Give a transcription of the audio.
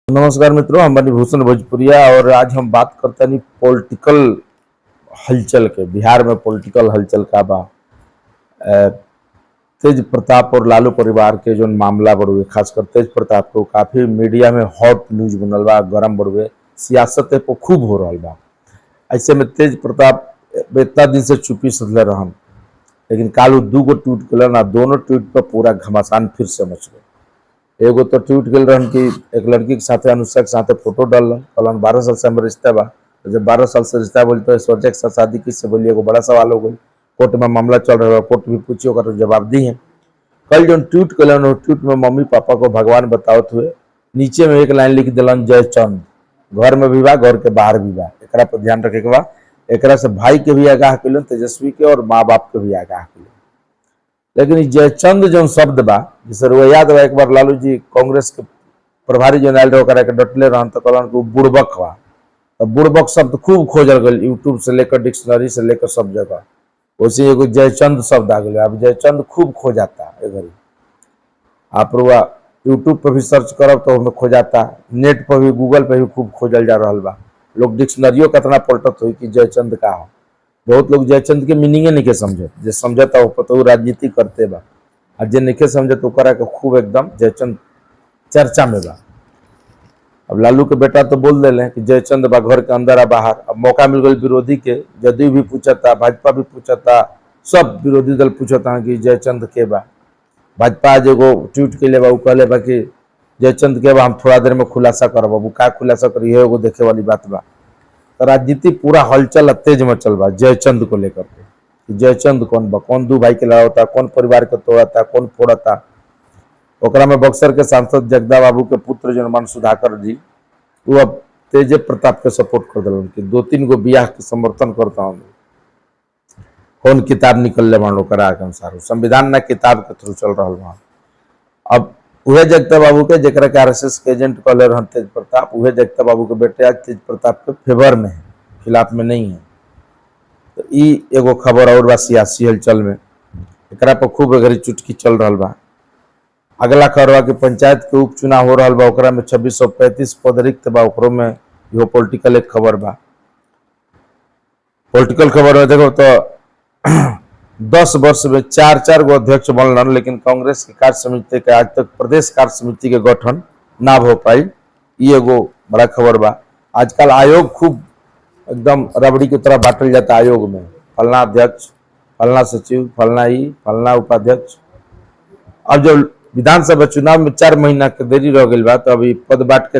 नमस्कार मित्रों, हम बनी भूषण भोजपुरिया और आज हम बात करते हैं पॉलिटिकल हलचल के। बिहार में पॉलिटिकल हलचल का बा तेज प्रताप और लालू परिवार के जो मामला बढ़ुए, खासकर तेज प्रताप को काफी मीडिया में हॉट न्यूज बनल बा, गरम बढ़ुए, सियासत पे खूब हो रहा बा। ऐसे में तेज प्रताप इतना दिन से चुप्पी सधले रहन, लेकिन कालू दूगो ट्वीट कलन आ दोनों ट्वीट पर पूरा घमासान फिर से मच गए। एगो तो ट्वीट गल रहन कि एक लड़की के साथ अनुष्का के साथ फोटो डालन, कहलन 12 साल से हमारे रिश्ता बा। तो जब 12 साल से रिश्ता बोली तो ऐश्वर्या के साथ शादी किससे बोली, एगो बड़ा सवाल हो गई। कोर्ट में मामला चल रहा है, कोर्ट भी पूछियो का तो जवाब दी है। कल जो ट्वीट कलन वो ट्वीट में मम्मी पापा को भगवान बतावत हुए नीचे में एक लाइन लिख दिलन, जय चंद, घर में भी बा घर के बाहर भी बा, एकरा पर ध्यान रखे के बा। एकरा से भाई के भी आगाह कलन, तेजस्वी के और माँ बाप के भी आगाह कलन। लेकिन जयचंद जो शब्द बा, जिसे वो याद बा, एक बार लालू जी कांग्रेस के प्रभारी जो नायल रहे के डटले रहन तो कहलन कि बुड़बक बा। तो बुड़बक शब्द खूब खोजल गल, यूट्यूब से लेकर डिक्शनरी से लेकर सब जगह। वैसे एगो जयचंद शब्द आ गया। अब जयचंद खूब खोजाता है, आप यूट्यूब पर भी सर्च करब तो हमें खोजाता, नेट पर भी गूगल पर भी खूब खोजल जा रहा बा। लोग डिक्शनरियो कितना पलटत हुई कि जयचंद का हो। बहुत लोग जयचंद के मीनिंगे नहीं के समझे, जो समझता वो पता राजनीति करते बा, और जे नहीं समझे तो करा के खूब एकदम जयचंद चर्चा में बा। अब लालू के बेटा तो बोल दिले कि जयचंद बा घर के अंदर आ बाहर। अब मौका मिल गई विरोधी के, जदयू भी पूछता, भाजपा भी पूछता, सब विरोधी दल पूछता कि जयचंद के बा। भाजपा आज एगो ट्वीट के लिए बा, कहले बा कि जयचंद के बा, हम थोड़ा देर में खुलासा करब। अब का खुलासा करी है, एगो देखे वाली बात बा। तो राजनीति पूरा हलचल तेज मचल बा जयचंद को लेकर के। जयचंद कौन बा, कौन दू भाई के लड़ाता, कौन परिवार के तोड़ता, कौन फोड़ता। ओकरा में बक्सर के सांसद जगदा बाबू के पुत्र जनमान सुधाकर जी, वो अब तेज प्रताप के सपोर्ट कर दिलन कि 2-3 गो बियाह के समर्थन करता हूँ। कौन किताब निकल मान ओकरा के अनुसार संविधान ना किताब के थ्रू चल रहा बा। अब उहे जगता बाबू के जरा के आरएसएस के एजेंट कहले रहन तेज प्रताप, उहे जगता बाबू के बेटे आज तेज प्रताप के फेवर में है, खिलाफ में नहीं है। तो ई एगो खबर और बा सियासी हलचल में, एकरा पर खूब अगर चुटकी चल रहा बा। अगला खबर कि पंचायत के उपचुनाव हो रहा बा, ओकरा में 2635 पद रिक्त बा, ओकरो में इहो पॉलिटिकल एक खबर बा। पॉलिटिकल खबर में देखो तो 10 वर्ष में 4 गो अध्यक्ष बनलन, लेकिन कांग्रेस के कार्य समिति के आज तक प्रदेश कार्य समिति के गठन ना हो पाई। ये एगो बड़ा खबर बा। आजकल आयोग खूब एकदम रबड़ी की तरह बांटल जाता आयोग में, फलना अध्यक्ष, फलना सचिव, फलना उपाध्यक्ष। अब जो विधानसभा चुनाव में 4 महीना के देरी रह गई बा, तो अभी पद बांट के